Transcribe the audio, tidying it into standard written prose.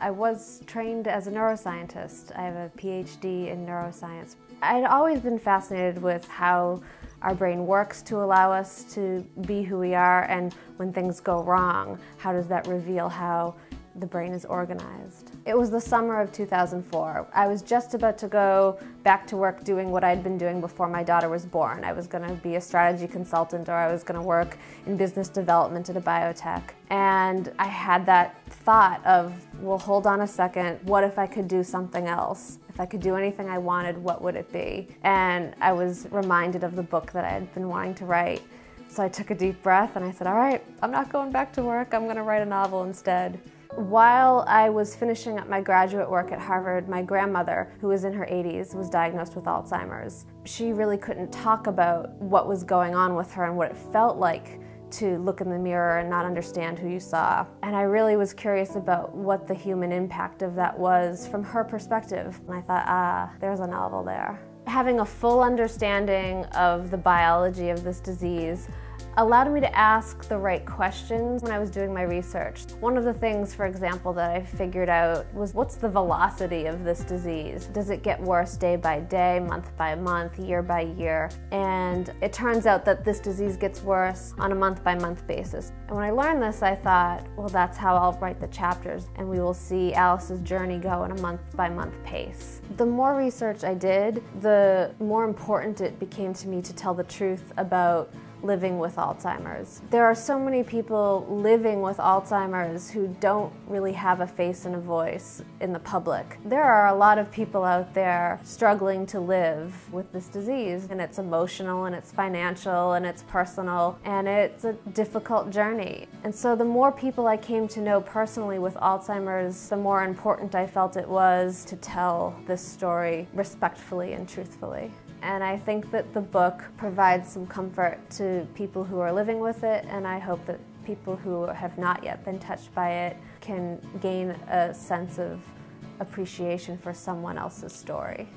I was trained as a neuroscientist. I have a PhD in neuroscience. I'd always been fascinated with how our brain works to allow us to be who we are, and when things go wrong, how does that reveal how the brain is organized. It was the summer of 2004. I was just about to go back to work doing what I'd been doing before my daughter was born. I was going to be a strategy consultant, or I was going to work in business development at a biotech. And I had that thought of, well, hold on a second, what if I could do something else? If I could do anything I wanted, what would it be? And I was reminded of the book that I had been wanting to write. So I took a deep breath and I said, all right, I'm not going back to work, I'm going to write a novel instead. While I was finishing up my graduate work at Harvard, my grandmother, who was in her 80s, was diagnosed with Alzheimer's. She really couldn't talk about what was going on with her and what it felt like to look in the mirror and not understand who you saw. And I really was curious about what the human impact of that was from her perspective. And I thought, there's a novel there. Having a full understanding of the biology of this disease allowed me to ask the right questions when I was doing my research. One of the things, for example, that I figured out was, what's the velocity of this disease? Does it get worse day by day, month by month, year by year? And it turns out that this disease gets worse on a month-by-month basis. And when I learned this, I thought, well, that's how I'll write the chapters, and we will see Alice's journey go in a month-by-month pace. The more research I did, the more important it became to me to tell the truth about living with Alzheimer's. There are so many people living with Alzheimer's who don't really have a face and a voice in the public. There are a lot of people out there struggling to live with this disease, and it's emotional, and it's financial, and it's personal, and it's a difficult journey. And so the more people I came to know personally with Alzheimer's, the more important I felt it was to tell this story respectfully and truthfully. And I think that the book provides some comfort to people who are living with it, and I hope that people who have not yet been touched by it can gain a sense of appreciation for someone else's story.